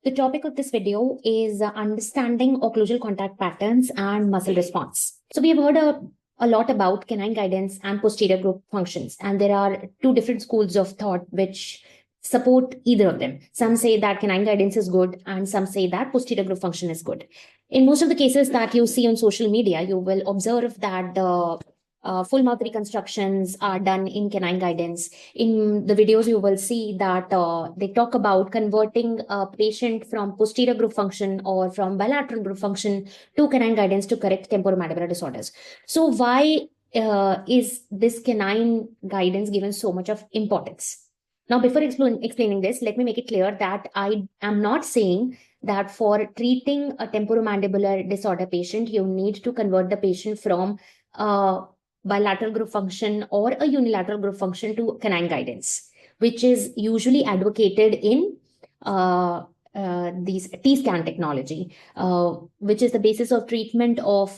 The topic of this video is understanding occlusal contact patterns and muscle response. So we have heard a lot about canine guidance and posterior group functions, and there are two different schools of thought which support either of them. Some say that canine guidance is good, and some say that posterior group function is good. In most of the cases that you see on social media, you will observe that the full mouth reconstructions are done in canine guidance. In the videos, you will see that they talk about converting a patient from posterior group function or from bilateral group function to canine guidance to correct temporomandibular disorders. So why is this canine guidance given so much of importance? Now, before explaining this, let me make it clear that I am not saying that for treating a temporomandibular disorder patient, you need to convert the patient from bilateral group function or a unilateral group function to canine guidance, which is usually advocated in these T-scan technology, which is the basis of treatment of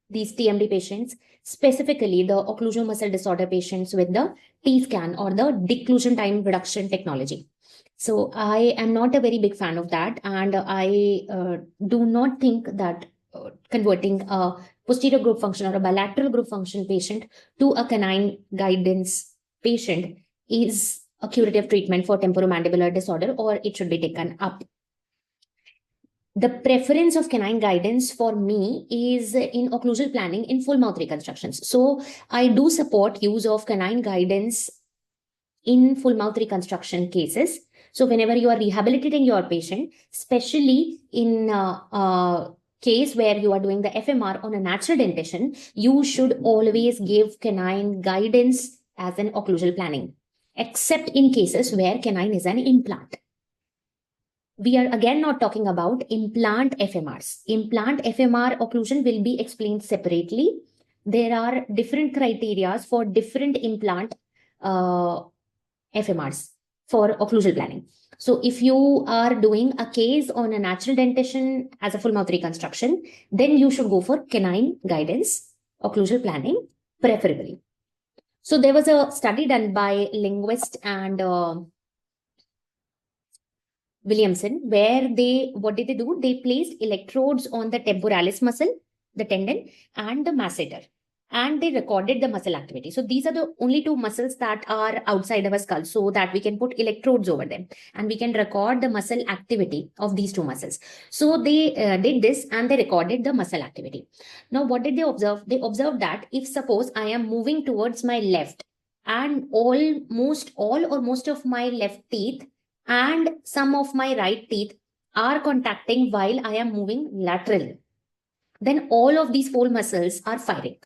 these TMD patients, specifically the occlusal muscle disorder patients with the T-scan or the declusion time reduction technology. So I am not a very big fan of that, and I do not think that converting a posterior group function or a bilateral group function patient to a canine guidance patient is a curative treatment for temporomandibular disorder, or it should be taken up. The preference of canine guidance for me is in occlusal planning in full mouth reconstructions. So I do support use of canine guidance in full mouth reconstruction cases. So whenever you are rehabilitating your patient, especially in case where you are doing the FMR on a natural dentition, you should always give canine guidance as an occlusal planning, except in cases where canine is an implant. We are again not talking about implant FMRs. Implant FMR occlusion will be explained separately. There are different criteria for different implant FMRs for occlusal planning. So if you are doing a case on a natural dentition as a full mouth reconstruction, then you should go for canine guidance, occlusal planning, preferably. So there was a study done by linguist and Williamson, where what did they do? They placed electrodes on the temporalis muscle, the tendon, and the masseter, and they recorded the muscle activity. So these are the only two muscles that are outside our skull, so that we can put electrodes over them and we can record the muscle activity of these two muscles. So they did this and they recorded the muscle activity. Now, what did they observe? They observed that if suppose I am moving towards my left and almost all or most of my left teeth and some of my right teeth are contacting while I am moving lateral, then all of these four muscles are firing.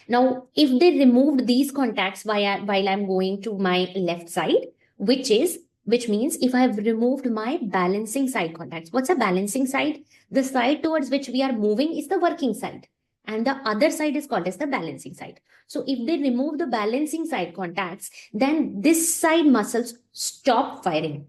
Now, if they removed these contacts while I'm going to my left side, which means if I have removed my balancing side contacts. What's a balancing side? The side towards which we are moving is the working side, and the other side is called as the balancing side. So if they remove the balancing side contacts, then this side muscles stop firing,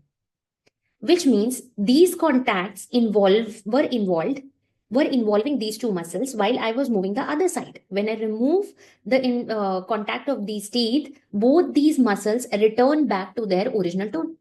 which means these contacts were involving these two muscles while I was moving the other side. When I remove the contact of these teeth, both these muscles return back to their original tone.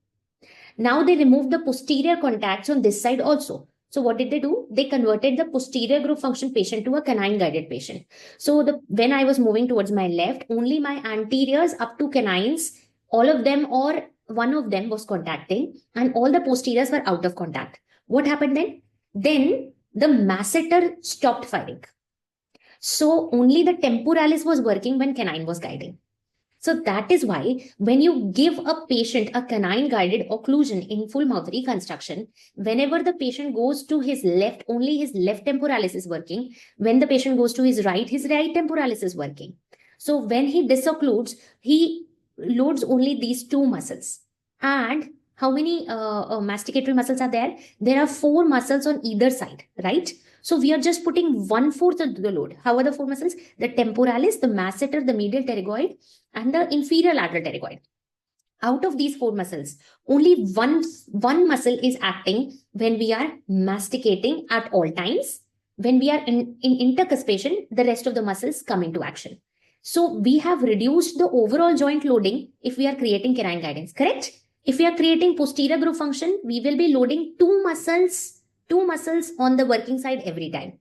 Now they remove the posterior contacts on this side also. So what did they do? They converted the posterior group function patient to a canine guided patient. So when I was moving towards my left, only my anteriors up to canines, all of them or one of them was contacting, and all the posteriors were out of contact. What happened then? Then the masseter stopped firing. So only the temporalis was working when canine was guiding. So that is why when you give a patient a canine guided occlusion in full mouth reconstruction, whenever the patient goes to his left, only his left temporalis is working. When the patient goes to his right temporalis is working. So when he disoccludes, he loads only these two muscles. And how many masticatory muscles are there? There are four muscles on either side, right? So we are just putting 1/4 of the load. How are the four muscles? The temporalis, the masseter, the medial pterygoid, and the inferior lateral pterygoid. Out of these four muscles, only one muscle is acting when we are masticating at all times. When we are in intercuspation, the rest of the muscles come into action. So we have reduced the overall joint loading if we are creating canine guidance, correct? If we are creating posterior groove function, we will be loading two muscles on the working side every time.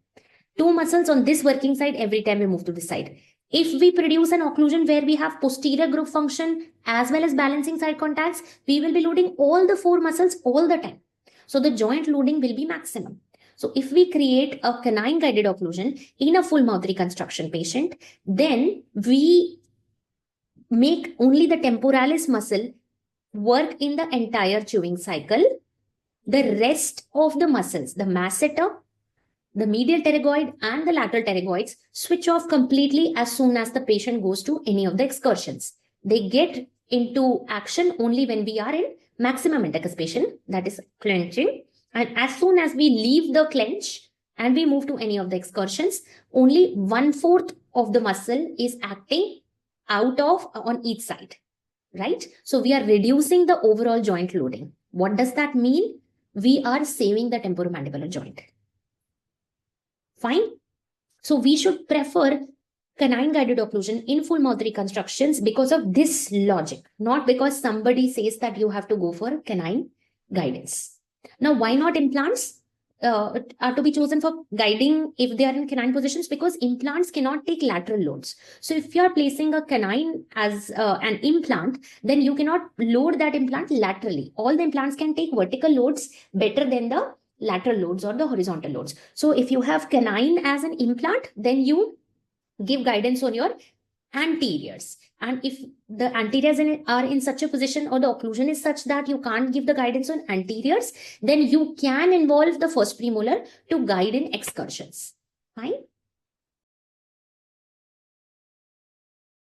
Two muscles on this working side every time we move to this side. If we produce an occlusion where we have posterior groove function as well as balancing side contacts, we will be loading all the four muscles all the time. So the joint loading will be maximum. So if we create a canine guided occlusion in a full mouth reconstruction patient, then we make only the temporalis muscle work in the entire chewing cycle. The rest of the muscles, the masseter, the medial pterygoid and the lateral pterygoids, switch off completely as soon as the patient goes to any of the excursions. They get into action only when we are in maximum anticipation, that is clenching. And as soon as we leave the clench and we move to any of the excursions, only 1/4 of the muscle is acting out of on each side, right? So we are reducing the overall joint loading. What does that mean? We are saving the temporomandibular joint. Fine. So we should prefer canine guided occlusion in full mouth reconstructions because of this logic, not because somebody says that you have to go for canine guidance. Now, why not implants? Are to be chosen for guiding if they are in canine positions, because implants cannot take lateral loads. So if you are placing a canine as an implant, then you cannot load that implant laterally. All the implants can take vertical loads better than the lateral loads or the horizontal loads. So if you have canine as an implant, then you give guidance on your anteriors. And if the anteriors are in such a position or the occlusion is such that you can't give the guidance on anteriors, then you can involve the first premolar to guide in excursions. Fine.